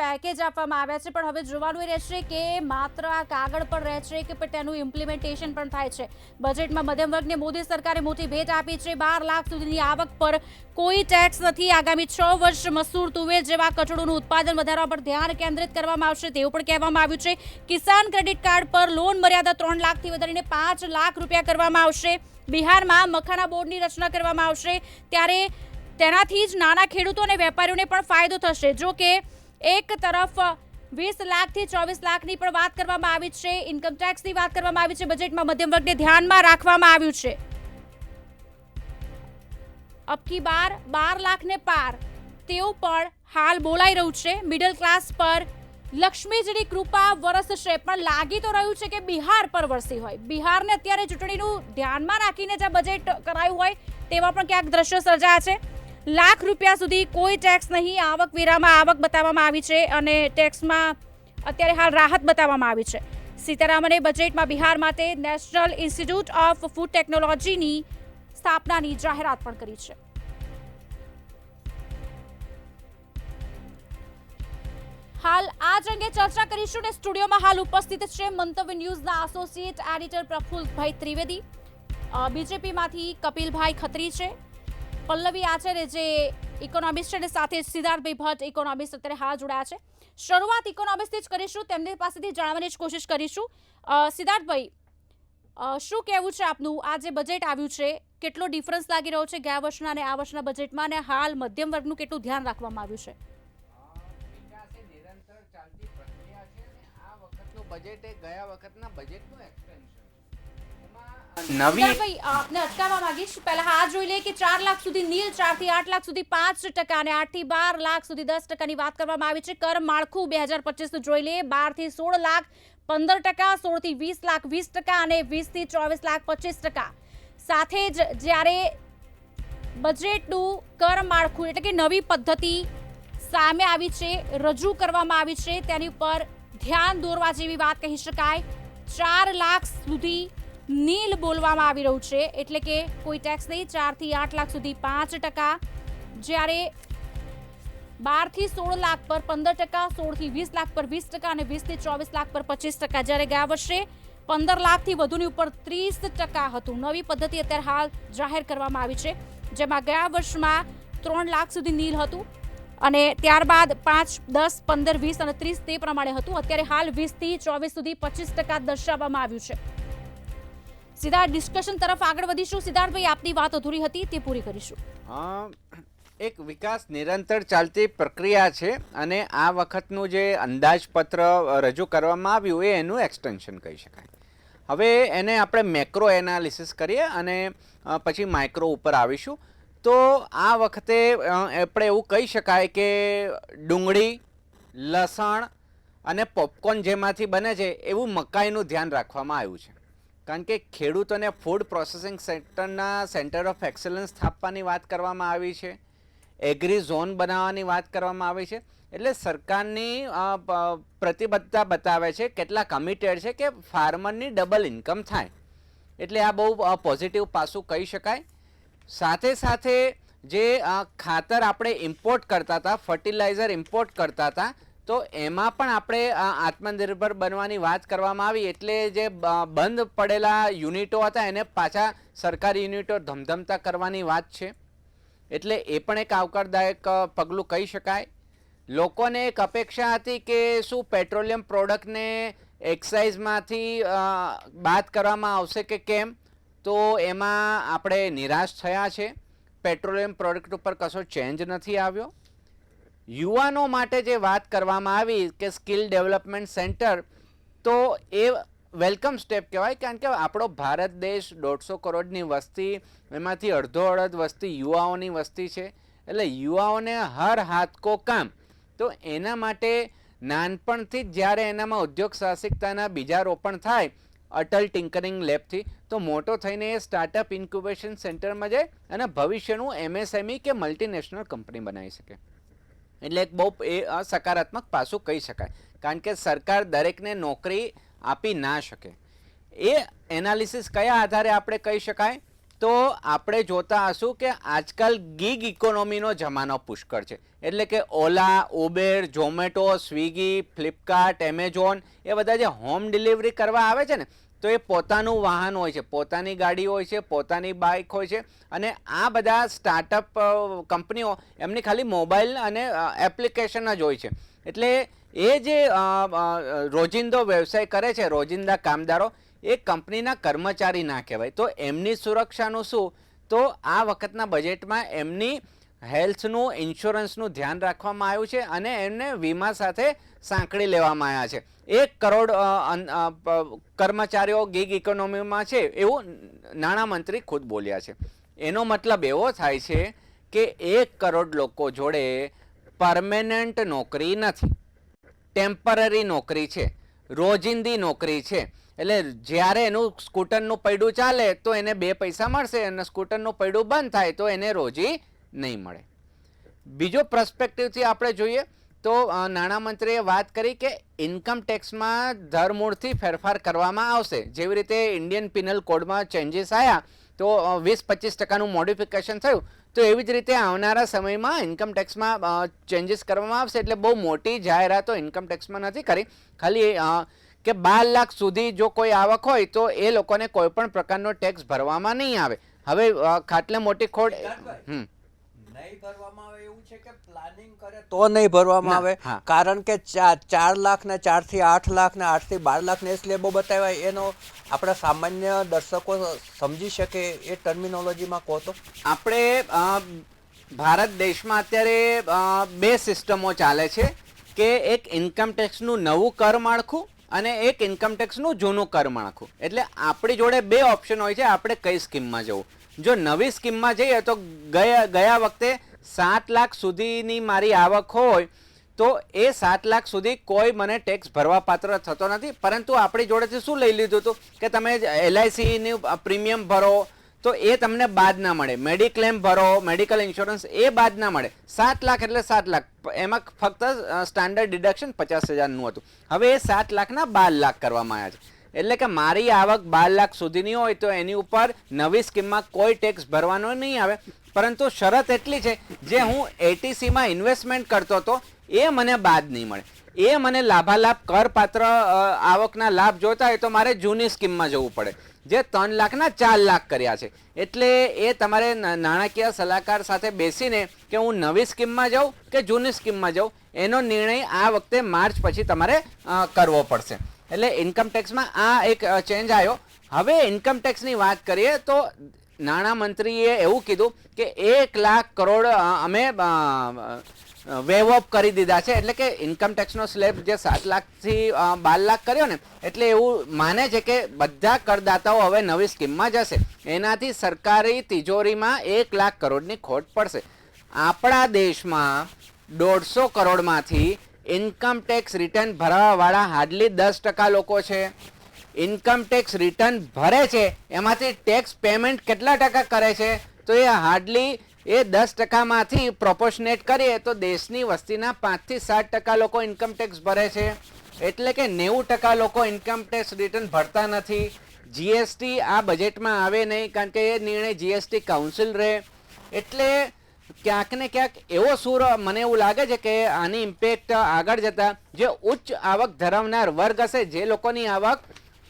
Package આપવામાં આવ્યા છે, પણ હવે જોવાનું એ રહેશે કે માત્ર આ કાગળ પર રહેશે કે તેનું ઇમ્પ્લિમેન્ટેશન પણ થાય છે. બજેટમાં મધ્યમ વર્ગને મોદી સરકારે મોટી ભેટ આપી છે. 12 લાખ સુધીની આવક પર કોઈ ટેક્સ નથી. આગામી 6 વર્ષ મસૂર, તુવેર જેવા કઠોળનું ઉત્પાદન વધારવા પર ધ્યાન કેન્દ્રિત કરવામાં આવશે તેવું પણ કહેવામાં આવ્યું છે. કિસાન ક્રેડિટ કાર્ડ પર લોન મર્યાદા 3 લાખથી વધારીને 5 લાખ રૂપિયા કરવામાં આવશે. બિહારમાં મખાના બોર્ડની રચના કરવામાં આવશે, ત્યારે તેનાથી જ નાના ખેડૂતો અને વેપારીઓને પણ ફાયદો થશે. જો કે એક તરફ 20 લાખથી 24 લાખની પણ વાત કરવામાં આવી છે, ઇન્કમ ટેક્સની વાત કરવામાં આવી છે. બજેટમાં મધ્યમ વર્ગને ધ્યાનમાં રાખવામાં આવ્યું છે. અબકી બાર 12 લાખને પાર તેવું પણ હાલ બોલાઈ રહ્યું છે. મિડલ ક્લાસ પર લક્ષ્મીજીની કૃપા વરસશે, પણ લાગી તો રહ્યું છે કે બિહાર પર વરસી હોય. બિહારને અત્યારે ચૂંટણીનું ધ્યાનમાં રાખીને જ આ બજેટ કરાયું હોય તેવા પણ ક્યાંક દ્રશ્યો સર્જાયા છે. લાખ રૂપિયા સુધી કોઈ ટેક્સ નહીં. આવકવેરામાં આવક બતાવવામાં આવી છે અને ટેક્સમાં અત્યારે હાલ રાહત બતાવવામાં આવી છે. સીતારામને બજેટમાં બિહાર માટે નેશનલ ઇન્સ્ટિટ્યૂટ ઓફ ફૂડ ટેકનોલોજીની સ્થાપનાની જાહેરાત પણ કરી છે. હાલ આ જ અંગે ચર્ચા કરીશું ને સ્ટુડિયોમાં હાલ ઉપસ્થિત છે મંતવ્ય ન્યૂઝના એસોસિએટ એડિટર પ્રફુલ્લભાઈ ત્રિવેદી, બીજેપીમાંથી કપિલભાઈ ખત્રી છે, પલ્લવી આચાર્ય જે ઇકોનોમિસ્ટ છે, અને સાથે સિદ્ધાર્થભાઈ ભટ્ટ ઇકોનોમિસ્ટ અત્યારે હાલ જોડાયા છે. શરૂઆત ઇકોનોમિસ્ટથી જ કરીશું, તેમની પાસેથી જાણવાની જ કોશિશ કરીશું. સિદ્ધાર્થભાઈ, શું કહેવું છે આપનું? આ જે બજેટ આવ્યું છે, કેટલો ડિફરન્સ લાગી રહ્યો છે ગયા વર્ષના અને આ વર્ષના બજેટમાં, અને હાલ મધ્યમ વર્ગનું કેટલું ધ્યાન રાખવામાં આવ્યું છે? નિરંતર ચાલતી પ્રક્રિયા છે અને આ વખતનું બજેટ એ ગયા વખતના બજેટનું એક્સટેન્શન છે. નવી આપને અટકાવવા માંગીશ. પહેલા આ જોઈ લે કે 4 લાખ સુધી નીલ, 4 થી 8 લાખ સુધી 5% અને 8 થી 12 લાખ સુધી 10%ની વાત કરવામાં આવી છે. કર માળખું 2025 નું જોઈ લે, 12 થી 16 લાખ 15%, 16 થી 20 લાખ 20% અને 20 થી 24 લાખ 25%. સાથે જ જ્યારે બજેટનું કર માળખું એટલે કે નવી પદ્ધતિ સામે આવી છે, રજૂ કરવામાં આવી છે, તેની ઉપર ધ્યાન દોરવા જેવી વાત કહી શકાય. 4 લાખ સુધી નીલ બોલવામાં આવી રહ્યું છે, એટલે કે કોઈ ટેક્સ નહીં. 4 થી 8 લાખ સુધી 5%, જ્યારે 12 થી 16 લાખ પર 15%, 16 થી 20 લાખ પર 20% અને 20 થી 24 લાખ પર 25%. જ્યારે ગયા વર્ષે 15 લાખથી વધુની ઉપર 30% હતું. નવી પદ્ધતિ અત્યારે હાલ જાહેર કરવામાં આવી છે, જેમાં ગયા વર્ષમાં 3 લાખ સુધી નીલ હતું અને ત્યારબાદ 5, 10, 15, 20 અને 30 તે પ્રમાણે હતું. અત્યારે હાલ 20 થી 24 સુધી 25% દર્શાવવામાં આવ્યું છે. સીધા ડિસ્કશન તરફ આગળ વધીશું. સિદ્ધાર્થભાઈ, આપની વાત અધૂરી હતી, તે પૂરી કરીશું. એક વિકાસ નિરંતર ચાલતી પ્રક્રિયા છે અને આ વખતનું જે અંદાજપત્ર રજૂ કરવામાં આવ્યું એ એનું એક્સટેન્શન કહી શકાય. હવે એને આપણે મેક્રો એનાલિસિસ કરીએ અને પછી માઇક્રો ઉપર આવીશું. તો આ વખતે આપણે એવું કહી શકાય કે ડુંગળી, લસણ અને પોપકોર્ન જેમાંથી બને છે એવું મકાઈનું ધ્યાન રાખવામાં આવ્યું છે. કારણ કે ખેડૂતોને ફૂડ પ્રોસેસિંગ સેક્ટરના સેન્ટર ઓફ એક્સલન્સ સ્થાપવાની વાત કરવામાં આવી છે, એગ્રી ઝોન બનાવવાની વાત કરવામાં આવી છે. એટલે સરકારની પ્રતિબદ્ધતા બતાવે છે, કેટલા કમિટેડ છે કે ફાર્મરની ડબલ ઇન્કમ થાય. એટલે આ બહુ પોઝિટિવ પાસું કહી શકાય. સાથે સાથે જે ખાતર આપણે ઇમ્પોર્ટ કરતા હતા, ફર્ટિલાઇઝર ઇમ્પોર્ટ કરતા હતા, તો એમાં પણ આપણે આત્મનિર્ભર બનવાની વાત કરવામાં આવી. એટલે જે બંધ પડેલા યુનિટો હતા એને પાછા સરકારી યુનિટો ધમધમતા કરવાની વાત છે. એટલે એ પણ એક આવકારદાયક પગલું કહી શકાય. લોકોને એક અપેક્ષા હતી કે શું પેટ્રોલિયમ પ્રોડક્ટને એક્સાઇઝમાંથી બાદ કરવામાં આવશે કે કેમ, તો એમાં આપણે નિરાશ થયા છે. પેટ્રોલિયમ પ્રોડક્ટ ઉપર કશો ચેન્જ નથી આવ્યો. યુવાનો માટે જે વાત કરવામાં આવી કે સ્કિલ ડેવલપમેન્ટ સેન્ટર, તો એ વેલકમ સ્ટેપ કહેવાય. કારણ કે આપણો ભારત દેશ 150 કરોડની વસ્તી, એમાંથી અડધો વસ્તી યુવાઓની વસ્તી છે. એટલે યુવાઓને હર હાથ કો કામ, તો એના માટે નાનપણથી જ જ્યારે એનામાં ઉદ્યોગ સાહસિકતાના બીજા રોપણ થાય અટલ ટિંકરિંગ લેબથી, તો મોટો થઈને એ સ્ટાર્ટઅપ ઇન્ક્યુબેશન સેન્ટરમાં જાય અને ભવિષ્યનું MSME કે મલ્ટીનેશનલ કંપની બનાવી શકે. એટલે એક બહુ એ સકારાત્મક પાસું કહી શકાય. કારણ કે સરકાર દરેકને નોકરી આપી ના શકે. એ એનાલિસિસ કયા આધારે આપણે કહી શકાય, તો આપણે જોતા હશું કે આજકાલ ગીગ ઇકોનોમીનો જમાનો પુષ્કળ છે. એટલે કે Ola, Uber, Zomato, Swiggy, Flipkart, Amazon એ બધા જે હોમ ડિલિવરી કરવા આવે છે ને, તો એ પોતાનું વાહન હોય છે, પોતાની ગાડી હોય છે, પોતાની બાઇક હોય છે. અને આ બધા સ્ટાર્ટઅપ કંપનીઓ એમની ખાલી મોબાઈલ અને એપ્લિકેશન જ હોય છે. એટલે એ જે રોજિંદો વ્યવસાય કરે છે, રોજિંદા કામદારો, એ કંપનીના કર્મચારી ના કહેવાય. તો એમની સુરક્ષાનું શું? તો આ વખતના બજેટમાં એમની હેલ્થનું, ઇન્સ્યોરન્સનું ધ્યાન રાખવામાં આવ્યું છે અને એમને વીમા સાથે સાંકળી લેવામાં આવ્યા છે. 1 કરોડ કર્મચારીઓ ગીગ ઇકોનોમીમાં છે એવું નાણામંત્રી ખુદ બોલ્યા છે. એનો મતલબ એવો થાય છે કે 1 કરોડ લોકો જોડે પરમેનન્ટ નોકરી નથી, ટેમ્પરરી નોકરી છે, રોજિંદી નોકરી છે. એટલે જ્યારે એનું સ્કૂટરનું પૈડું ચાલે તો એને 2 પૈસા મળશે અને સ્કૂટરનું પૈડું બંધ થાય તો એને રોજી નહીં મળે. બીજો પર્સપેક્ટિવથી આપણે જોઈએ તો નાણામંત્રીએ વાત કરી કે ઇન્કમ ટેક્સમાં ધરમૂળથી ફેરફાર કરવામાં આવશે. જેવી રીતે ઇન્ડિયન પિનલ કોડમાં ચેન્જીસ આવ્યા તો 20-25% મોડિફિકેશન થયું, તો એવી જ રીતે આવનારા સમયમાં ઇન્કમ ટેક્સમાં ચેન્જીસ કરવામાં આવશે. એટલે બહુ મોટી જાહેરાતો ઇન્કમ ટેક્સમાં નથી કરી, ખાલી કે 12 લાખ સુધી જો કોઈ આવક હોય તો એ લોકોને કોઈ પણ પ્રકારનો ટેક્સ ભરવામાં નહીં આવે. હવે ખાટલે મોટી ખોટ નહીં ભરવામાં આવે એવું છે કે પ્લાનિંગ કરે તો નહીં ભરવામાં આવે. કારણ કે 4 લાખ ને 4 થી 8 લાખ ને 8 થી 12 લાખ ને સ્લેબો બતાવ્યા, એનો આપણા સામાન્ય દર્શકો સમજી શકે એ ટર્મિનોલોજીમાં કહો તો. આપણે ભારત દેશમાં અત્યારે 2 સિસ્ટમો ચાલે છે કે એક ઇન્કમ ટેક્સનું નવું કર માળખું અને એક ઇન્કમ ટેક્સનું જૂનું કર માળખું. એટલે આપણી જોડે 2 ઓપ્શન હોય છે આપણે કઈ સ્કીમમાં જવું. જો નવી સ્કીમમાં જઈએ તો ગયા વખતે 7 લાખ સુધીની મારી આવક હોય તો એ 7 લાખ સુધી કોઈ મને ટેક્સ ભરવા પાત્ર થતો નથી. પરંતુ આપણી જોડેથી શું લઈ લીધું હતું કે તમે LICનું પ્રીમિયમ ભરો તો એ તમને બાદ ના મળે, મેડિક્લેમ ભરો, મેડિકલ ઇન્સ્યોરન્સ એ બાદ ના મળે. 7 લાખ એટલે 7 લાખ, એમાં ફક્ત સ્ટાન્ડર્ડ ડિડક્શન 50,000નું હતું. હવે એ 7 લાખના 12 લાખ કરવામાં આવ્યા છે. એટલે કે મારી આવક 12 લાખ સુધીની હોય તો એની ઉપર નવી સ્કીમમાં કોઈ ટેક્સ ભરવાનો નહીં આવે. પરંતુ શરત એટલી છે, જે હું ATCમાં ઇન્વેસ્ટમેન્ટ કરતો હતો એ મને બાદ નહીં મળે. એ મને લાભાલાભ કરપાત્ર આવકના લાભ જોતા હોય તો મારે જૂની સ્કીમમાં જવું પડે, જે 3 લાખના 4 લાખ કર્યા છે. એટલે એ તમારે નાણાકીય સલાહકાર સાથે બેસીને કે હું નવી સ્કીમમાં જાઉં કે જૂની સ્કીમમાં જાઉં એનો નિર્ણય આ વખતે માર્ચ પછી તમારે કરવો પડશે. એટલે ઇન્કમ ટેક્સમાં આ એક ચેન્જ આવ્યો. હવે ઇન્કમ ટેક્સની વાત કરીએ તો નાણામંત્રીએ એવું કીધું કે 1 લાખ કરોડ અમે વેવ ઓફ કરી દીધા છે. એટલે કે ઇન્કમ ટેક્સનો સ્લેબ જે 7 લાખથી 12 લાખ કર્યો ને, એટલે એવું માને છે કે બધા કરદાતાઓ હવે નવી સ્કીમમાં જશે. એનાથી સરકારી તિજોરીમાં 1 લાખ કરોડની ખોટ પડશે. આપણા દેશમાં 150 કરોડમાંથી ઇન્કમ ટેક્સ રિટર્ન ભરવાવાળા હાર્ડલી 10% લોકો છે. ઇન્કમ ટેક્સ રિટર્ન ભરે છે એમાંથી ટેક્સ પેમેન્ટ કેટલા ટકા કરે છે? તો એ હાર્ડલી એ 10%માંથી પ્રોપોર્શનેટ કરીએ તો દેશની વસ્તીના 5 થી 7% લોકો ઇન્કમ ટેક્સ ભરે છે. એટલે કે 90% લોકો ઇન્કમ ટેક્સ રિટર્ન ભરતા નથી. GST આ બજેટમાં આવે નહીં, કારણ કે એ નિર્ણય GST કાઉન્સિલ રહે. એટલે ક્યાંક ને ક્યાંક એવો સૂર મને એવું લાગે છે કે આની ઇમ્પેક્ટ આગળ જતાં જે ઉચ્ચ આવક ધરાવનાર વર્ગ હશે, જે લોકોની આવક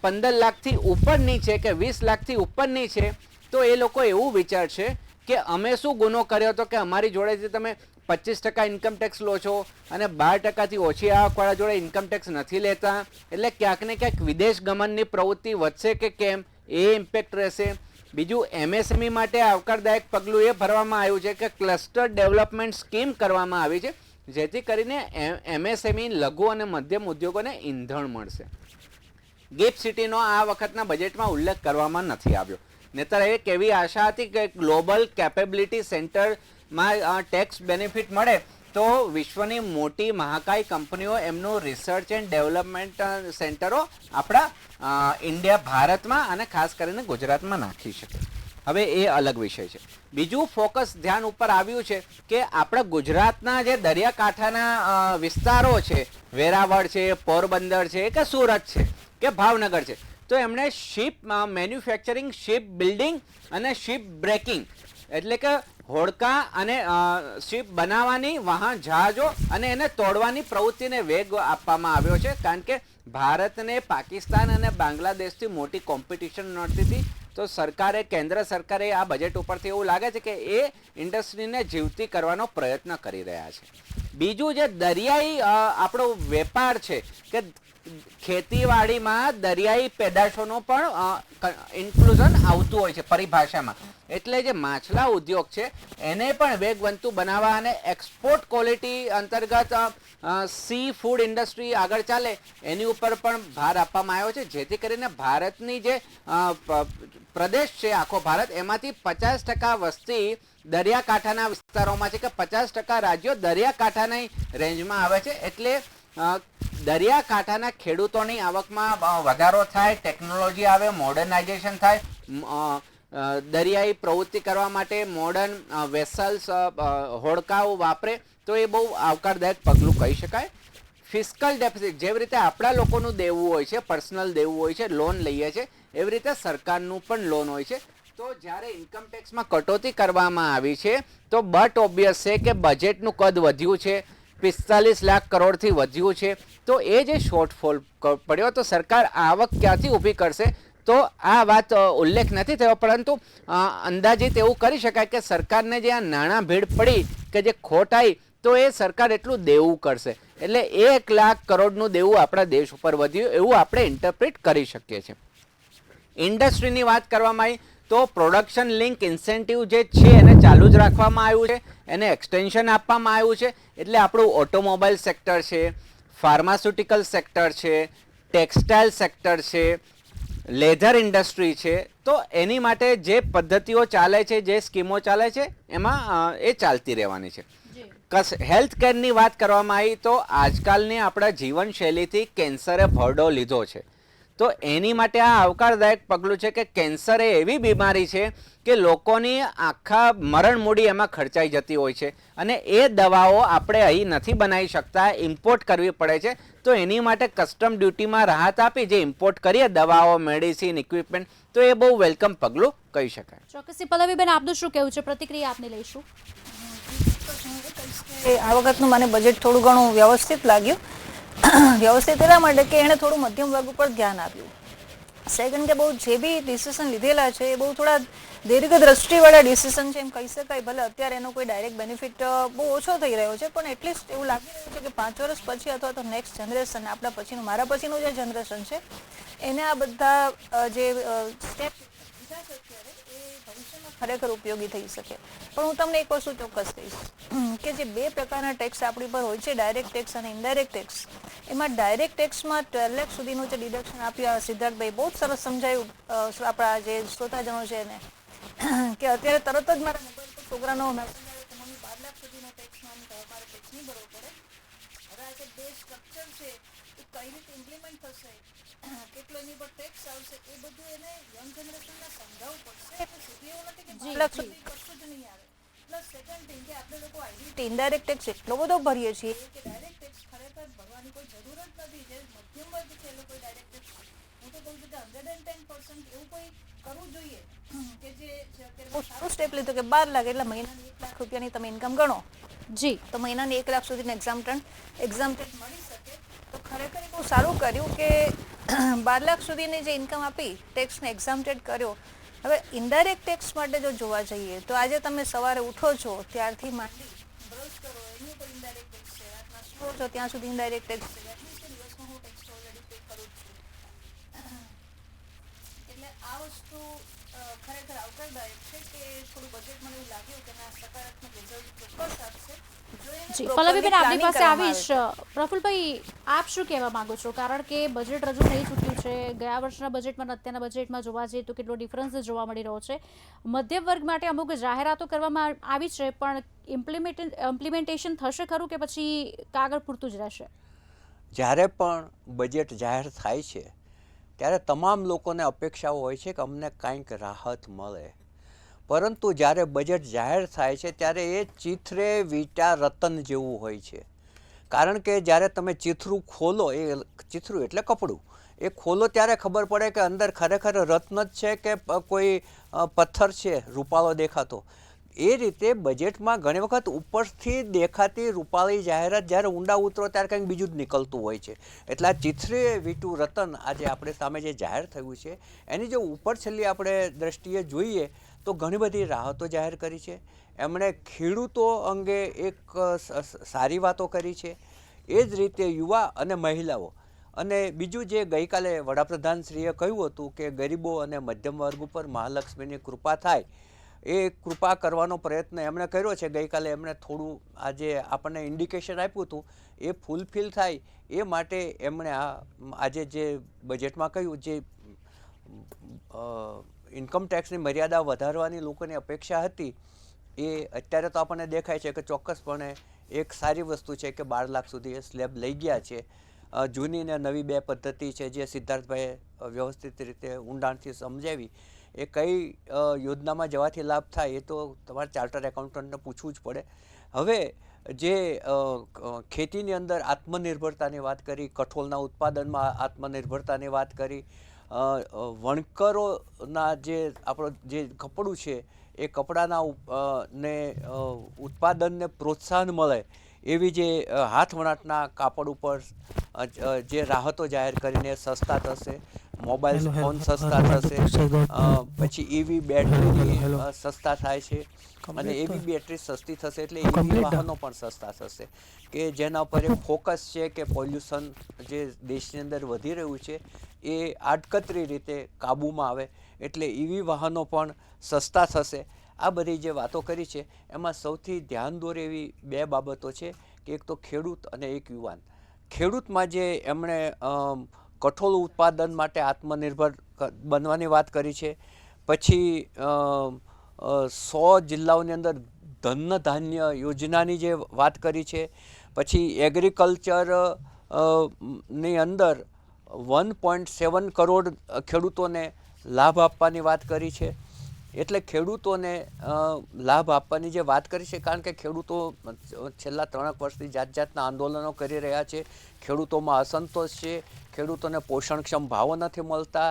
15 લાખથી ઉપરની છે કે 20 લાખથી ઉપરની છે, તો એ લોકો એવું વિચારશે કે અમે શું ગુનો કર્યો હતો કે અમારી જોડેથી તમે 25% ઇન્કમ ટેક્સ લો છો અને 12%થી ઓછી આવકવાળા જોડે ઇન્કમ ટેક્સ નથી લેતા. એટલે ક્યાંક ને ક્યાંક વિદેશ ગમનની પ્રવૃત્તિ વધશે કે કેમ, એ ઇમ્પેક્ટ રહેશે. બીજું MSME માટે આવકારદાયક પગલું એ ભરવામાં આવ્યું છે કે ક્લસ્ટર ડેવલપમેન્ટ સ્કીમ કરવામાં આવી છે, જેથી કરીને MSME લઘુ અને મધ્યમ ઉદ્યોગોને ઈંધણ મળશે. ગિફ્ટ સિટીનો આ વખતના બજેટમાં ઉલ્લેખ કરવામાં નથી આવ્યો. નહીતર એક એવી આશા હતી કે ગ્લોબલ કેપેબિલિટી સેન્ટરમાં ટેક્સ બેનિફિટ મળે તો વિશ્વની મોટી મહાકાય કંપનીઓ એમનું રિસર્ચ એન્ડ ડેવલપમેન્ટ સેન્ટરો આપણા ઇન્ડિયા, ભારતમાં અને ખાસ કરીને ગુજરાતમાં નાખી શકે. હવે એ અલગ વિષય છે. બીજું ફોકસ ધ્યાન ઉપર આવ્યું છે કે આપણા ગુજરાતના જે દરિયાકાંઠાના વિસ્તારો છે, વેરાવળ છે, પોરબંદર છે કે સુરત છે કે ભાવનગર છે, તો એમણે શિપ મેન્યુફેક્ચરિંગ, શિપ બિલ્ડિંગ અને શિપ બ્રેકિંગ એટલે કે હોડકા અને શિપ બનાવવાની, વાહન જહાજો અને એને તોડવાની પ્રવૃત્તિને વેગ આપવામાં આવ્યો છે. કારણ કે ભારતને પાકિસ્તાન અને બાંગ્લાદેશથી મોટી કોમ્પિટિશન નડતી હતી. તો સરકારે, કેન્દ્ર સરકારે આ બજેટ ઉપરથી એવું લાગે છે કે એ ઇન્ડસ્ટ્રીને જીવતી કરવાનો પ્રયત્ન કરી રહ્યા છે. બીજું જે દરિયાઈ આપણો વેપાર છે કે ખેતીવાડીમાં દરિયાઈ પેદાશોનો પણ ઇન્ક્લુઝન આવતું હોય છે પરિભાષામાં. એટલે જે માછલા ઉદ્યોગ છે એને પણ વેગવંતું બનાવવા અને એક્સપોર્ટ ક્વોલિટી અંતર્ગત સી ફૂડ ઇન્ડસ્ટ્રી આગળ ચાલે એની ઉપર પણ ભાર આપવામાં આવ્યો છે, જેથી કરીને ભારતની જે પ્રદેશ છે આખો ભારત, એમાંથી 50% વસ્તી દરિયાકાંઠાના વિસ્તારોમાં છે કે 50% રાજ્યો દરિયાકાંઠાની રેન્જમાં આવે છે. એટલે દરિયાકાંઠાના ખેડૂતોની આવકમાં વધારો થાય, ટેકનોલોજી આવે, મોડર્નાઇઝેશન થાય, દરિયાઈ પ્રવૃત્તિ કરવા માટે મોડર્ન વેસલ્સ, હોડકાઓ વાપરે, તો એ બહુ આવકારદાયક પગલું કહી શકાય. ફિસ્કલ ડેફિસિટ, જેવી રીતે આપણા લોકોનું દેવું હોય છે, પર્સનલ દેવું હોય છે, લોન લઈએ છીએ, એવી રીતે સરકારનું પણ લોન હોય છે. તો જ્યારે ઇન્કમ ટેક્સમાં કટોતી કરવામાં આવી છે તો બટ ઓબ્વિયસ છે કે બજેટનું કદ વધ્યું છે, 45 લાખ કરોડથી વધ્યું છે. તો એ જે શોર્ટફોલ પડ્યો તો સરકાર આવક ક્યાંથી ઊભી કરશે? તો આ વાત ઉલ્લેખ નથી થયો, પરંતુ અંદાજિત એવું કરી શકાય કે સરકારને જે આ નાણાં ભીડ પડી કે જે ખોટ આવી, તો એ સરકાર એટલું દેવું કરશે. એટલે 1 લાખ કરોડનું દેવું આપણા દેશ ઉપર વધ્યું એવું આપણે ઇન્ટરપ્રિટ કરી શકીએ છીએ. ઇન્ડસ્ટ્રીની વાત કરવામાં આવી તો પ્રોડક્શન લિંક ઇન્સેન્ટિવ જે છે એને ચાલુ જ રાખવામાં આવ્યું છે, એને એક્સટેન્શન આપવામાં આવ્યું છે. એટલે આપણું ઓટોમોબાઈલ સેક્ટર છે, ફાર્માસ્યુટિકલ સેક્ટર છે, ટેક્સટાઇલ સેક્ટર છે, લેધર ઇન્ડસ્ટ્રી છે, તો એની માટે જે પદ્ધતિઓ ચાલે છે, જે સ્કીમો ચાલે છે, એમાં એ ચાલતી રહેવાની છે. હેલ્થ કેરની વાત કરવામાં આવી તો આજકાલની આપણા જીવનશૈલીથી કેન્સરે ભરડો લીધો છે. તો એની માટે આ આવકારદાયક પગલું છે કે કેન્સર એ એવી બીમારી છે કે લોકોની આખા મરણ મૂડી એમાં ખર્ચાઈ જતી હોય છે અને એ દવાઓ આપણે અહીં નથી બનાવી શકતા, ઇમ્પોર્ટ કરવી પડે છે. તો એની માટે કસ્ટમ ડ્યુટીમાં રાહત આપી જે ઇમ્પોર્ટ કરીએ દવાઓ, મેડિસિન, ઇક્વિપમેન્ટ, તો એ બહુ વેલકમ પગલું કહી શકાય. ચોક્કસથી પલ્લવીબેન, આપનું શું કહેવું છે? પ્રતિક્રિયા આપને લઈશું. આ વખતનું મને બજેટ થોડું ઘણું વ્યવસ્થિત લાગ્યું. વ્યવસ્થિત એટલા માટે કે એણે થોડું મધ્યમ વર્ગ ઉપર ધ્યાન આપ્યું. સેકન્ડ કે બહુ જે બી ડિસિઝન લીધેલા છે એ બહુ થોડા દીર્ઘ દ્રષ્ટિવાળા ડિસિઝન છે એમ કહી શકાય. ભલે અત્યારે એનો કોઈ ડાયરેક્ટ બેનિફિટ બહુ ઓછો થઈ રહ્યો છે, પણ એટલીસ્ટ એવું લાગી રહ્યું છે કે 5 વર્ષ પછી અથવા તો નેક્સ્ટ જનરેશન, આપણા પછીનું, મારા પછીનું જે જનરેશન છે એને આ બધા જે સ્ટેપ લીધા છે અત્યારે એ ભવિષ્યમાં ખરેખર ઉપયોગી થઈ શકે. પણ હું તમને એક વસ્તુ ચોક્કસ કહીશ કે જે 2 પ્રકારના ટેક્સ આપણી પર હોય છે, ડાયરેક્ટ ટેક્સ અને ઇનડાયરેક્ટ ટેક્સ. એમાં ડાયરેક્ટ ટેક્સમાં 12 લાખ સુધીનું જે ડિડક્શન આપ્યા સિદ્ધાર્થભાઈ, બહુ જ સરસ સમજાયું આપણા જે શ્રોતાજનો છે એને, કે અત્યારે તરત જ મારા મોબાઈલ પર છોકરાનો મેસેજ આવ્યો કે મમ્મી 12 લાખ સુધીનો ટેક્સમાં તમારે ટેક્સ નહીં ભરવો પડે. હવે આ જે 2 સ્ટ્રક્ચર છે એ કઈ રીતે ઇમ્પ્લિમેન્ટ થશે, કેટલો એની પર ટેક્સ આવશે, એ બધું એને યંગ જનરેશનને સમજાવવું પડશે. એટલે સુધી એવું નથી કે 12 લાખ સુધી કશું જ નહીં આવે. પ્લસ સેકન્ડ થિંગ કે આપણે લોકો ઇનડાયરેક્ટ ટેક્સ એટલો બધો ભરીએ છીએ કે ડાયરેક્ટ ટેક્સ ખરેખર ભરવાની કોઈ જરૂર જ નથી. જે મધ્યમ વર્ગ છે એ લોકો ડાયરેક્ટ ટેક્સ, હું તો કહું છું કે 110% એવું કોઈ કરવું જોઈએ કે જે અત્યારે બહુ સારું સ્ટેપ લીધું કે 12 લાખ એટલે મહિનાની 1 લાખ રૂપિયાની તમે ઇન્કમ ગણો જી, તો મહિનાની 1 લાખ સુધીનું એક્ઝામ્પટેડ મળી શકે. તો ખરેખર બહુ સારું કર્યું કે 12 લાખ સુધીની જે ઇન્કમ આપી ટેક્સને એક્ઝામ્પટેડ કર્યો. હવે ઇનડાયરેક્ટ ટેક્સ માટે જો જોવા જઈએ તો આજે તમે સવારે ઉઠો છો ત્યારથી માંડી બ્રશ કરો એની ઉપર ઇનડાયરેક્ટ ટેક્સ છે, રાતના સુવો છો ત્યાં સુધી ઇનડાયરેક્ટ ટેક્સ છે. એટલીસ્ટ દિવસમાં હું ટેક્સ ઓલરેડી પે કરું છું. એટલે આ વસ્તુ ખરેખર આવકારદાયક છે કે થોડું બજેટ મને એવું લાગ્યું કે ના સકારાત્મક રિઝલ્ટ ચોક્કસ આપશે. જી, પલ્લવીબેન આપની પાસે આવીશ. પ્રફુલભાઈ, આપ શું કહેવા માંગો છો? કારણ કે બજેટ રજૂ થઈ ચૂક્યું છે. ગયા વર્ષના બજેટમાં અને અત્યારના બજેટમાં જોવા જઈએ તો કેટલો ડિફરન્સ જોવા મળી રહ્યો છે. મધ્યમ વર્ગ માટે અમુક જાહેરાતો કરવામાં આવી છે, પણ ઇમ્પ્લિમેન્ટેશન થશે ખરું કે પછી કાગળ પૂરતું જ રહેશે? જ્યારે પણ બજેટ જાહેર થાય છે ત્યારે તમામ લોકોને અપેક્ષાઓ હોય છે કે અમને કંઈક રાહત મળે. પરંતુ જ્યારે બજેટ જાહેર થાય છે ત્યારે એ ચિથરે વીટા રતન જેવું હોય છે. કારણ કે જ્યારે તમે ચિથરું ખોલો, એ ચિથરું એટલે કપડું, એ ખોલો ત્યારે ખબર પડે કે અંદર ખરેખર રત્ન જ છે કે કોઈ પથ્થર છે રૂપાળો દેખાતો. એ રીતે બજેટમાં ઘણી વખત ઉપરથી દેખાતી રૂપાળી જાહેરાત જ્યારે ઊંડા ઉતરો ત્યારે કંઈક બીજું જ નીકળતું હોય છે. એટલે આ ચિત્રીય વીટું રતન આજે આપણે સામે જે જાહેર થયું છે એની જો ઉપર છેલ્લી આપણે દ્રષ્ટિએ જોઈએ તો ઘણી બધી રાહતો જાહેર કરી છે. એમણે ખેડૂતો અંગે એક સારી વાતો કરી છે. એ જ રીતે યુવા અને મહિલાઓ અને બીજું જે ગઈકાલે વડાપ્રધાનશ્રીએ કહ્યું હતું કે ગરીબો અને મધ્યમ વર્ગ ઉપર મહાલક્ષ્મીની કૃપા થાય, એ કૃપા કરવાનો પ્રયત્ન એમણે કર્યો છે. ગઈકાલે એમણે થોડું આજે આપણને ઇન્ડિકેશન આપ્યું હતું, એ ફૂલફિલ થાય એ માટે એમણે આજે જે બજેટમાં કહ્યું, જે ઇન્કમ ટેક્સની મર્યાદા વધારવાની લોકોની અપેક્ષા હતી એ અત્યારે તો આપણને દેખાય છે કે ચોક્કસપણે એક સારી વસ્તુ છે કે 12 લાખ સુધી એ સ્લેબ લઈ ગયા છે. જૂની ને નવી બે પદ્ધતિ છે જે સિદ્ધાર્થભાઈએ વ્યવસ્થિત રીતે ઊંડાણથી સમજાવી. એ કઈ યોજનામાં જવાથી લાભ થાય એ તો તમારે ચાર્ટર્ડ એકાઉન્ટન્ટને પૂછવું જ પડે. હવે જે ખેતીની અંદર આત્મનિર્ભરતાની વાત કરી, કઠોળના ઉત્પાદનમાં આત્મનિર્ભરતાની વાત કરી, વણકરોના જે આપણો જે કપડું છે એ કપડાના ને ઉત્પાદનને પ્રોત્સાહન મળે એવી જે હાથવણાટના કાપડ ઉપર જે રાહતો જાહેર કરીને સસ્તા થશે, મોબાઈલ ફોન સસ્તા થશે, પછી ઈવી બેટરી સસ્તા થાય છે અને એવી બેટરી સસ્તી થશે એટલે ઈવી વાહનો પણ સસ્તા થશે કે જેના પર એક ફોકસ છે કે પોલ્યુશન જે દેશની અંદર વધી રહ્યું છે એ આડકતરી રીતે કાબૂમાં આવે એટલે ઈવી વાહનો પણ સસ્તા થશે. આ બધી જે વાતો કરી છે એમાં સૌથી ધ્યાન દોરે એવી બે બાબતો છે કે એક તો ખેડૂત અને એક યુવાન. ખેડૂતમાં જે એમણે કઠોળ ઉત્પાદન માટે આત્મનિર્ભર બનવાની વાત કરી છે, પછી 100 જિલ્લાઓની અંદર ધન ધાન્ય યોજનાની જે વાત કરી છે, પછી એગ્રીકલ્ચર ની અંદર 1.7 કરોડ ખેડૂતોને લાભ આપવાની વાત કરી છે. એટલે ખેડૂતોને લાભ આપવાની જે વાત કરી છે, કારણ કે ખેડૂતો છેલ્લા 3 વર્ષથી જાતના આંદોલનો કરી રહ્યા છે, ખેડૂતોમાં અસંતોષ છે, ખેડૂતોને પોષણક્ષમ ભાવો નથી મળતા,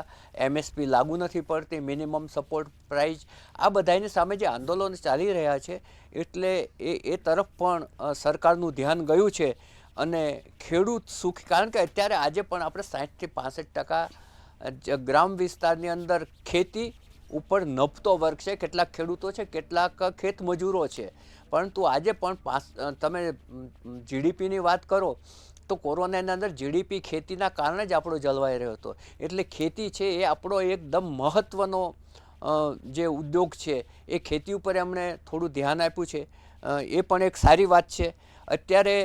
MSP લાગુ નથી પડતી, મિનિમમ સપોર્ટ પ્રાઇસ, આ બધાની સામે જે આંદોલનો ચાલી રહ્યા છે એટલે એ તરફ પણ સરકારનું ધ્યાન ગયું છે. અને ખેડૂત સુખી, કારણ કે અત્યારે આજે પણ આપણે 60 થી 65% ગ્રામ વિસ્તારની અંદર ખેતી ઉપર નભતો વર્ગ છે. કેટલાક ખેડૂતો છે, કેટલાક ખેત મજૂરો છે, પરંતુ આજે પણ તમે GDPની વાત કરો તો કોરોનાની અંદર GDP ખેતીના કારણે જ આપણો જળવાઈ રહ્યો હતો. એટલે ખેતી છે એ આપણો એકદમ મહત્ત્વનો જે ઉદ્યોગ છે એ ખેતી ઉપર એમણે થોડું ધ્યાન આપ્યું છે, એ પણ એક સારી વાત છે. અત્યારે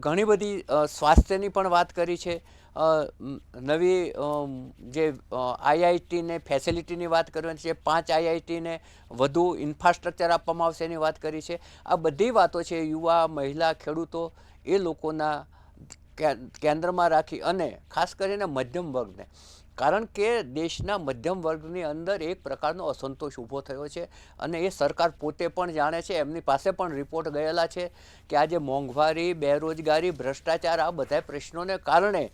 ઘણી બધી સ્વાસ્થ્યની પણ વાત કરી છે, નવી જે IIT ને ફેસિલિટીની વાત કરવાની છે, 5 IIT ને વધુ ઇન્ફ્રાસ્ટ્રક્ચર આપવામાં આવશે એની વાત કરી છે. આ બધી વાતો છે યુવા, મહિલા, ખેડૂતો એ લોકોના કેન્દ્રમાં રાખી અને ખાસ કરીને મધ્યમ વર્ગને, કારણ કે દેશના મધ્યમ વર્ગની અંદર એક પ્રકારનો અસંતોષ ઊભો થયો છે અને એ સરકાર પોતે પણ જાણે છે. એમની પાસે પણ રિપોર્ટ ગયેલા છે કે આજે મોંઘવારી, બેરોજગારી, ભ્રષ્ટાચાર, આ બધા પ્રશ્નોને કારણે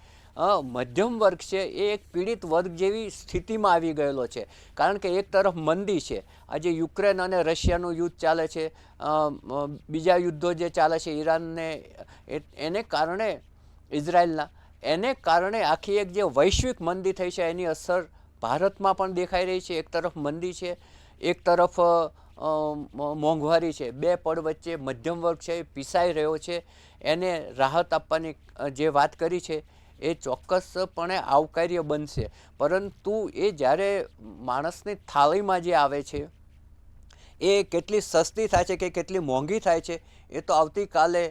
મધ્યમ વર્ગ છે એ એક પીડિત વર્ગ જેવી સ્થિતિમાં આવી ગયેલો છે. કારણ કે એક તરફ મંદી છે, આજે યુક્રેન અને રશિયાનું યુદ્ધ ચાલે છે, બીજા યુદ્ધો જે ચાલે છે ઈરાનને એને કારણે, ઇઝરાયલના, એને કારણે આખી એક જે વૈશ્વિક મંદી થઈ છે એની અસર ભારતમાં પણ દેખાઈ રહી છે. એક તરફ મંદી છે, એક તરફ મોંઘવારી છે, બે પડ વચ્ચે મધ્યમ વર્ગ છે એ પીસાઈ રહ્યો છે. એને રાહત આપવાની જે વાત કરી છે એ ચોક્કસપણે આવકાર્ય બનશે, પરંતુ એ જ્યારે માણસની થાળીમાં જે આવે છે એ કેટલી સસ્તી થાય છે કે કેટલી મોંઘી થાય છે એ તો આવતીકાલે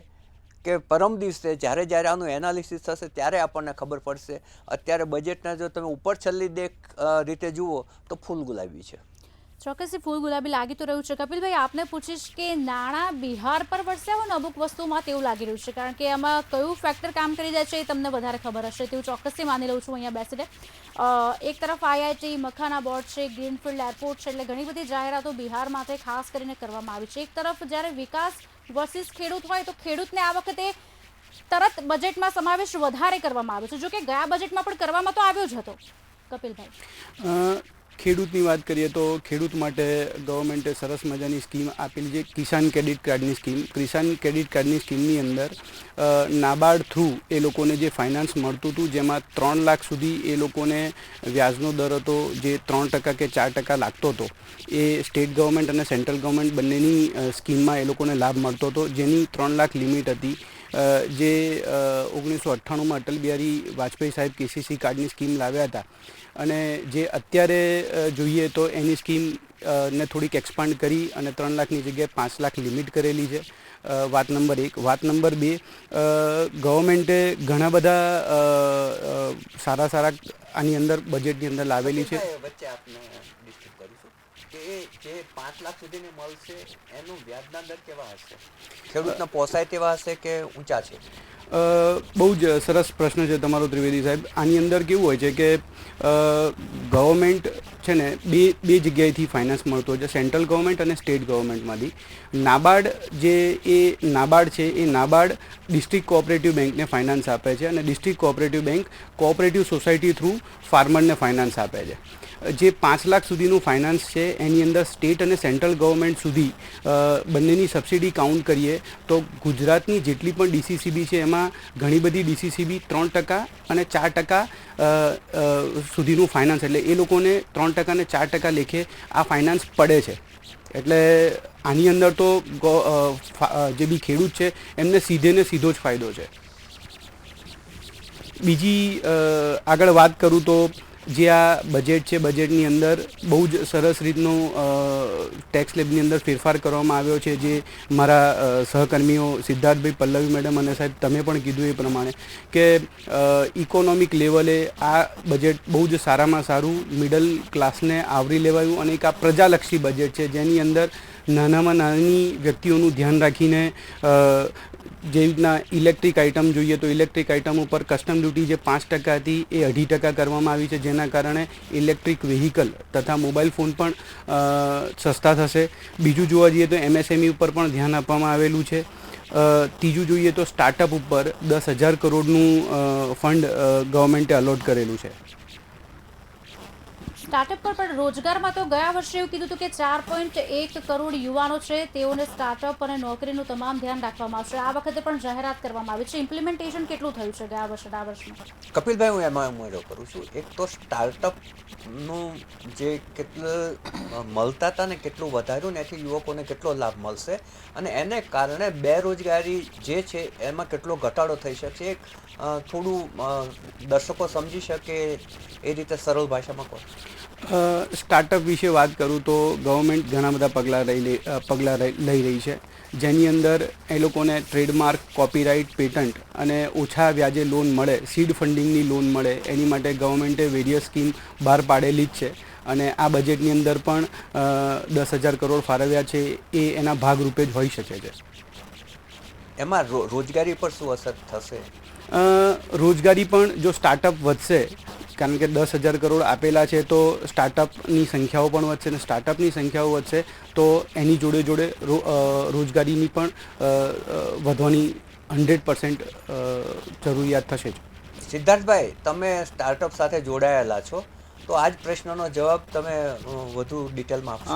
કે પરમ દિવસે જ્યારે આનું એનાલિસિસ થશે ત્યારે આપણને ખબર પડશે. અત્યારે બજેટના જો તમે ઉપર છેલ્લી રીતે જુઓ તો ફૂલ ગુલાબી છે. ચોક્કસથી ફૂલ ગુલાબી લાગી તો રહ્યું છે. કપિલભાઈ, આપને પૂછીશ કે નાણાં બિહાર પર વરસ્યા હોય ને અમુક વસ્તુમાં તેવું લાગી રહ્યું છે, કારણ કે આમાં કયું ફેક્ટર કામ કરી જાય છે એ તમને વધારે ખબર હશે તેવું ચોક્કસથી માની લઉં છું અહીંયા બેસીને. એક તરફ IIT, મખાના બોર્ડ છે, ગ્રીનફિલ્ડ એરપોર્ટ છે, એટલે ઘણી બધી જાહેરાતો બિહાર માટે ખાસ કરીને કરવામાં આવી છે. એક તરફ જ્યારે વિકાસ વર્સિસ ખેડૂત હોય તો ખેડૂતને આ વખતે તરત બજેટમાં સમાવેશ વધારે કરવામાં આવ્યો છે, જો કે ગયા બજેટમાં પણ કરવામાં તો આવ્યો જ હતો. કપિલભાઈ, ખેડૂતની વાત કરીએ તો ખેડૂત માટે ગવર્મેન્ટે સરસ મજાની સ્કીમ આપેલી છે, કિસાન ક્રેડિટ કાર્ડની સ્કીમ. કિસાન ક્રેડિટ કાર્ડની સ્કીમની અંદર નાબાર્ડ થ્રુ એ લોકોને જે ફાઇનાન્સ મળતું હતું, જેમાં 3 લાખ સુધી એ લોકોને વ્યાજનો દર હતો, જે 3% કે 4% લાગતો હતો, એ સ્ટેટ ગવર્મેન્ટ અને સેન્ટ્રલ ગવર્મેન્ટ બંનેની સ્કીમમાં એ લોકોને લાભ મળતો હતો, જેની 3 લાખ લિમિટ હતી. જે 1998માં અટલ બિહારી વાજપેયી સાહેબ KCC કાર્ડની સ્કીમ લાવ્યા હતા, અને જે અત્યારે જોઈએ તો એની સ્કીમ ને થોડીક એક્સપાન્ડ કરી અને 3 લાખની જગ્યાએ 5 લાખ લિમિટ કરેલી છે. વાત નંબર 1. વાત નંબર 2, ગવર્મેન્ટે ઘણા બધા સારા આની અંદર બજેટની અંદર લાવેલી છે. વચ્ચે આપને ડિસ્કસ કરીશું કે જે 5 લાખ સુધીની મળશે એનું વ્યાજના દર કેવા હશે, ખેડૂતને પોસાય તેવા હશે કે ઊંચા છે? બહુ જ સરસ પ્રશ્ન છે તમારો ત્રિવેદી સાહેબ. આની અંદર કેવું હોય છે કે ગવર્મેન્ટ છે ને બે જગ્યાએથી ફાઇનાન્સ મળતો હોય છે, સેન્ટ્રલ ગવર્મેન્ટ અને સ્ટેટ ગવર્મેન્ટમાંથી. નાબાર્ડ છે એ નાબાર્ડ ડિસ્ટ્રિક્ટ કોઓપરેટિવ બેંકને ફાઇનાન્સ આપે છે, અને district cooperative bank cooperative society through ફાર્મરને ફાઇનાન્સ આપે છે. જે 5 લાખ સુધીનું ફાઇનાન્સ છે એની અંદર સ્ટેટ અને સેન્ટ્રલ ગવર્મેન્ટ સુધી બંનેની સબસિડી કાઉન્ટ કરીએ તો ગુજરાતની જેટલી પણ DCCB છે એમાં ઘણી બધી DCCB 3% અને 4% સુધીનું ફાઇનાન્સ, એટલે એ લોકોને 3% અને 4% લેખે આ ફાઇનાન્સ પડે છે. એટલે આની અંદર તો જે બી ખેડૂત છે એમને સીધે ને સીધો જ ફાયદો છે. બીજી આગળ વાત કરું તો જે આ બજેટ છે, બજેટની અંદર બહુ જ સરસ રીતનો ટેક્સ સ્લેબની અંદર ફેરફાર કરવામાં આવ્યો છે, જે મારા સહકર્મીઓ સિદ્ધાર્થભાઈ, પલ્લવી મેડમ અને સાહેબ તમે પણ કીધું એ પ્રમાણે કે ઇકોનોમિક લેવલે આ બજેટ બહુ જ સારામાં સારું મિડલ ક્લાસને આવરી લેવાયું, અને એક આ પ્રજાલક્ષી બજેટ છે, જેની અંદર નાનામાં નાની વ્યક્તિઓનું ધ્યાન રાખીને જે રીતના ઇલેક્ટ્રિક આઇટમ જોઈએ તો ઇલેક્ટ્રિક આઇટમ ઉપર કસ્ટમ ડ્યુટી જે 5% હતી એ 2.5% કરવામાં આવી છે, જેના કારણે ઇલેક્ટ્રિક વ્હીકલ તથા મોબાઈલ ફોન પણ સસ્તા થશે. બીજું જોવા જઈએ તો MSME ઉપર પણ ધ્યાન આપવામાં આવેલું છે. ત્રીજું જોઈએ તો સ્ટાર્ટઅપ ઉપર 10,000 કરોડનું ફંડ ગવર્મેન્ટે અલોટ કરેલું છે. સ્ટાર્ટઅપ પર પણ રોજગારમાં તો ગયા વર્ષે એવું કીધું હતું કે 4.1 કરોડ યુવાનો છે, તેઓને સ્ટાર્ટઅપ અને નોકરીનું તમામ ધ્યાન રાખવામાં આવશે. આ વખતે પણ જાહેરાત કરવામાં આવી છે. ઇમ્પ્લિમેન્ટેશન કેટલું થયું છે ગયા વર્ષે આ વર્ષમાં? કપિલભાઈ, હું એમાં ઉમેરો કરું છું. એક તો સ્ટાર્ટઅપનું જે કેટલું મળતા હતા ને કેટલું વધાર્યું ને એથી યુવકોને કેટલો લાભ મળશે, અને એને કારણે બેરોજગારી જે છે એમાં કેટલો ઘટાડો થઈ શકશે, થોડું દર્શકો સમજી શકે એ રીતે સરળ ભાષામાં કહો. સ્ટાર્ટઅપ વિશે વાત કરું તો ગવર્મેન્ટ ઘણા બધા પગલાં લઈ રહી છે, જેની અંદર એ લોકોને ટ્રેડમાર્ક, કોપીરાઇટ, પેટન્ટ અને ઓછા વ્યાજે લોન મળે, સીડ ફંડિંગની લોન મળે, એની માટે ગવર્મેન્ટે વેરિયસ સ્કીમ બહાર પાડેલી જ છે, અને આ બજેટની અંદર પણ 10,000 કરોડ ફાળવ્યા છે, એ એના ભાગરૂપે જ હોઈ શકે છે. એમાં રોજગારી પર શું અસર થશે? રોજગારી પણ જો સ્ટાર્ટઅપ વધશે, કારણ કે 10,000 કરોડ આપેલા છે તો સ્ટાર્ટઅપની સંખ્યાઓ પણ વધશે, અને સ્ટાર્ટઅપની સંખ્યાઓ વધશે તો એની જોડે જોડે રોજગારીની પણ વધવાની 100% જરૂરિયાત થશે જ. સિદ્ધાર્થભાઈ, તમે સ્ટાર્ટઅપ સાથે જોડાયેલા છો, તો આ જ પ્રશ્નનો જવાબ તમે વધુ ડિટેલમાં આપશો.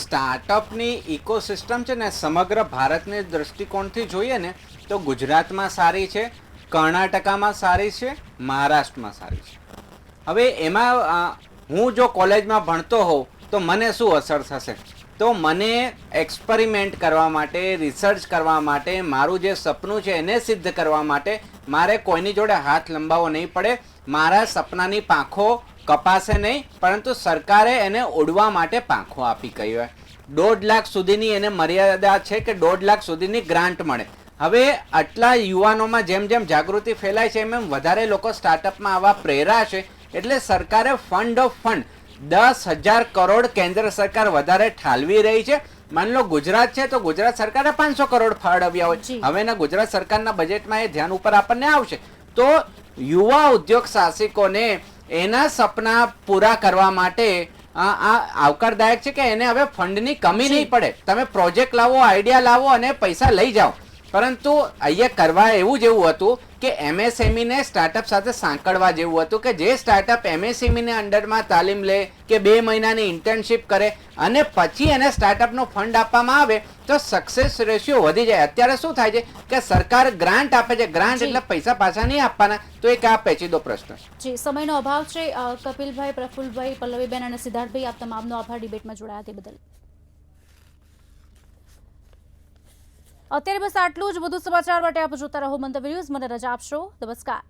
સ્ટાર્ટઅપની ઇકોસિસ્ટમ છે ને સમગ્ર ભારતની દૃષ્ટિકોણથી જોઈએ ને તો ગુજરાતમાં સારી છે, કર્ણાટકામાં સારી છે, મહારાષ્ટ્રમાં સારી છે. હવે એમાં હું જો કોલેજમાં ભણતો હોઉં તો મને શું અસર થશે? તો મને એક્સપેરિમેન્ટ કરવા માટે, રિસર્ચ કરવા માટે, મારું જે સપનું છે એને સિદ્ધ કરવા માટે મારે કોઈની જોડે હાથ લંબાવવો નહીં પડે. મારા સપનાની પાંખો કપાશે નહીં, પરંતુ સરકારે એને ઉડવા માટે પાંખો આપી કહ્યું હોય. 1.5 લાખ સુધીની એને મર્યાદા છે કે 1.5 લાખ સુધીની ગ્રાન્ટ મળે. હવે આટલા યુવાનોમાં જેમ જેમ જાગૃતિ ફેલાય છે એમ વધારે લોકો સ્ટાર્ટઅપમાં આવવા પ્રેરાશે, એટલે સરકારે ફંડ ઓફ ફંડ 10,000 કરોડ કેન્દ્ર સરકાર વધારે ઠાલવી રહી છે. માની લો ગુજરાત છે તો ગુજરાત સરકારે 500 કરોડ ફાળવ્યા હોય, હવેના ગુજરાત સરકારના બજેટમાં એ ધ્યાન ઉપર આપણને આવશે. તો યુવા ઉદ્યોગ સાહસિકોને એના સપના પૂરા કરવા માટે આ આવકારદાયક છે કે એને હવે ફંડની કમી નહીં પડે. તમે પ્રોજેક્ટ લાવો, આઈડિયા લાવો અને પૈસા લઈ જાઓ. પરંતુ અહીંયા કરવા એવું જેવું હતું કે MSME ને સ્ટાર્ટઅપ સાથે સાંકળવા જેવું હતું કે જે સ્ટાર્ટઅપ MSME ને અંડરમાં તાલીમ લે કે 2 મહિનાની ઇન્ટર્નશિપ કરે અને પછી એને સ્ટાર્ટઅપનો ફંડ આપવામાં આવે તો સક્સેસ રેશિયો વધી જાય. અત્યારે શું થાય છે કે સરકાર ગ્રાન્ટ આપે છે, ગ્રાન્ટ એટલે પૈસા પાછા નહીં આપવાના, તો એક આ પેચીદો પ્રશ્ન છે. જી, સમયનો અભાવ છે. કપિલભાઈ, પ્રફુલ્લભાઈ, પલ્લવીબેન અને સિદ્ધાર્થભાઈ, આપ તમામનો આભાર ડિબેટમાં જોડાયા તે બદલ. અત્યારે બસ આટલું જ. વધુ સમાચાર માટે આપ જોતા રહો મંતવ્ય ન્યૂઝ. મને રજા આપશો. નમસ્કાર.